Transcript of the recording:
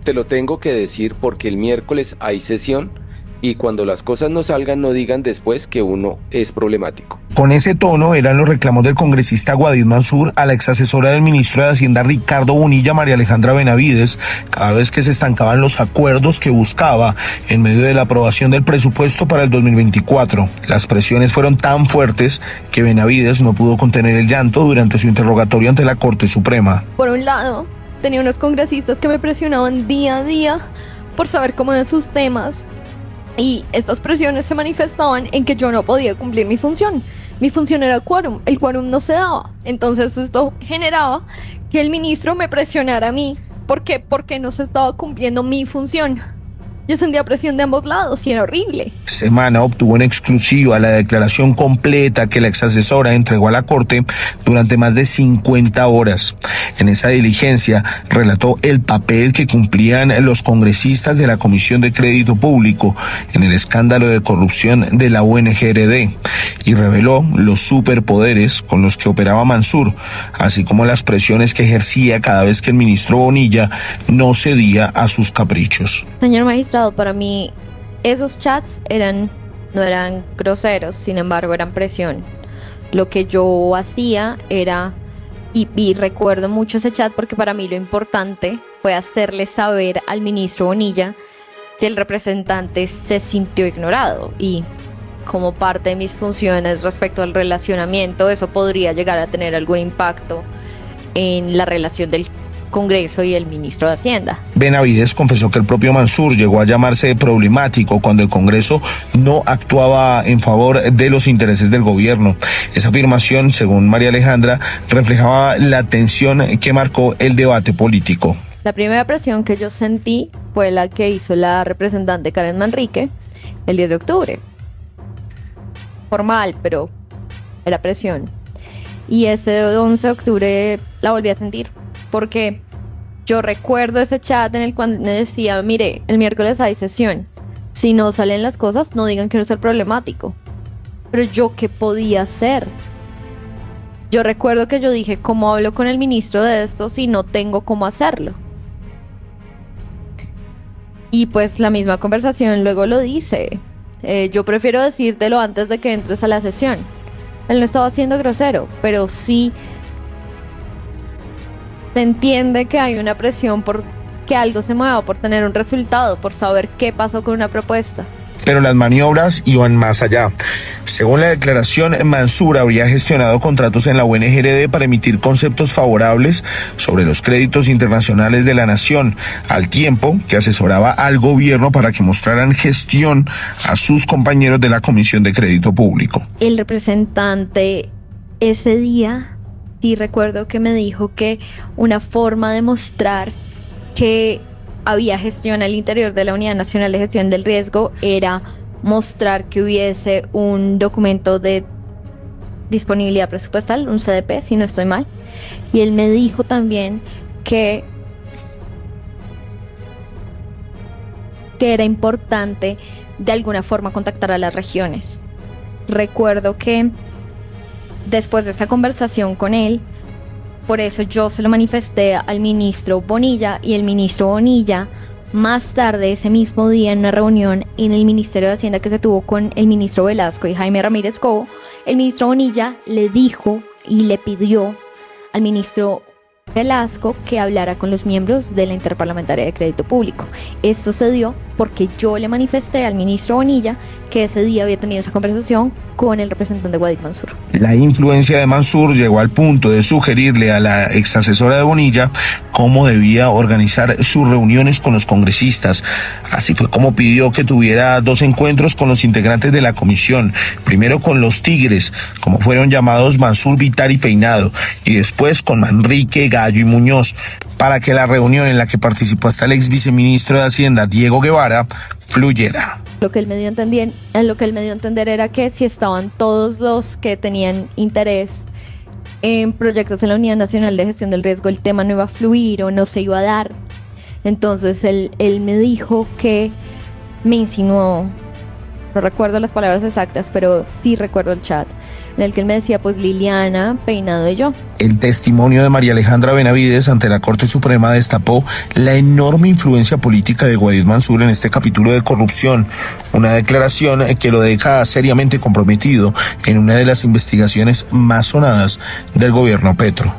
Te lo tengo que decir porque el miércoles hay sesión y cuando las cosas no salgan no digan después que uno es problemático. Con ese tono eran los reclamos del congresista Guadid Mansur a la exasesora del ministro de Hacienda Ricardo Bonilla, María Alejandra Benavides, cada vez que se estancaban los acuerdos que buscaba en medio de la aprobación del presupuesto para el 2024. Las presiones fueron tan fuertes que Benavides no pudo contener el llanto durante su interrogatorio ante la Corte Suprema. Por un lado, tenía unos congresistas que me presionaban día a día por saber cómo de sus temas. Y estas presiones se manifestaban en que yo no podía cumplir mi función. Mi función era quórum, el quórum no se daba. Entonces esto generaba que el ministro me presionara a mí. ¿Por qué? Porque no se estaba cumpliendo mi función. Yo sentía presión de ambos lados y era horrible. Semana obtuvo en exclusiva la declaración completa que la exasesora entregó a la Corte durante más de 50 horas. En esa diligencia relató el papel que cumplían los congresistas de la Comisión de Crédito Público en el escándalo de corrupción de la UNGRD y reveló los superpoderes con los que operaba Mansur, así como las presiones que ejercía cada vez que el ministro Bonilla no cedía a sus caprichos. Señor magistrado, para mí esos chats no eran groseros, sin embargo eran presión. Lo que yo hacía era, y recuerdo mucho ese chat porque para mí lo importante fue hacerle saber al ministro Bonilla que el representante se sintió ignorado y como parte de mis funciones respecto al relacionamiento, eso podría llegar a tener algún impacto en la relación del Congreso y el ministro de Hacienda. Benavides confesó que el propio Mansur llegó a llamarse problemático cuando el Congreso no actuaba en favor de los intereses del gobierno. Esa afirmación, según María Alejandra, reflejaba la tensión que marcó el debate político. La primera presión que yo sentí fue la que hizo la representante Karen Manrique el 10 de octubre. Formal, pero era presión. Y ese 11 de octubre la volví a sentir. Porque yo recuerdo ese chat en el cual me decía, mire, el miércoles hay sesión. Si no salen las cosas, no digan que no es el problemático. Pero yo, ¿qué podía hacer? Yo recuerdo que yo dije, ¿cómo hablo con el ministro de esto si no tengo cómo hacerlo? Y pues la misma conversación luego lo dice. Yo prefiero decírtelo antes de que entres a la sesión. Él no estaba siendo grosero, pero sí se entiende que hay una presión por que algo se mueva, por tener un resultado, por saber qué pasó con una propuesta. Pero las maniobras iban más allá. Según la declaración, Mansur habría gestionado contratos en la UNGRD para emitir conceptos favorables sobre los créditos internacionales de la nación, al tiempo que asesoraba al gobierno para que mostraran gestión a sus compañeros de la Comisión de Crédito Público. El representante ese día, sí recuerdo que me dijo que una forma de mostrar que había gestión al interior de la Unidad Nacional de Gestión del Riesgo era mostrar que hubiese un documento de disponibilidad presupuestal, un CDP, si no estoy mal. Y él me dijo también que era importante de alguna forma contactar a las regiones. Recuerdo que después de esta conversación con él, por eso yo se lo manifesté al ministro Bonilla y el ministro Bonilla más tarde ese mismo día en una reunión en el Ministerio de Hacienda que se tuvo con el ministro Velasco y Jaime Ramírez Cobo, el ministro Bonilla le dijo y le pidió al ministro Velasco que hablara con los miembros de la Interparlamentaria de Crédito Público. Esto se dio porque yo le manifesté al ministro Bonilla que ese día había tenido esa conversación con el representante Guadid Mansur. La influencia de Mansur llegó al punto de sugerirle a la exasesora de Bonilla cómo debía organizar sus reuniones con los congresistas. Así fue como pidió que tuviera 2 encuentros con los integrantes de la comisión, primero con los Tigres, como fueron llamados Mansur, Vitar y Peinado, y después con Manrique, Gallo y Muñoz, para que la reunión en la que participó hasta el ex viceministro de Hacienda, Diego Guevara, fluyera. Lo que él me dio a entender era que si estaban todos los que tenían interés en proyectos en la Unidad Nacional de Gestión del Riesgo, el tema no iba a fluir o no se iba a dar. Entonces él me dijo que me insinuó, no recuerdo las palabras exactas, pero sí recuerdo el chat, en el que él me decía, pues Liliana, Peinado y yo. El testimonio de María Alejandra Benavides ante la Corte Suprema destapó la enorme influencia política de Guaidó Mansur en este capítulo de corrupción, una declaración que lo deja seriamente comprometido en una de las investigaciones más sonadas del gobierno Petro.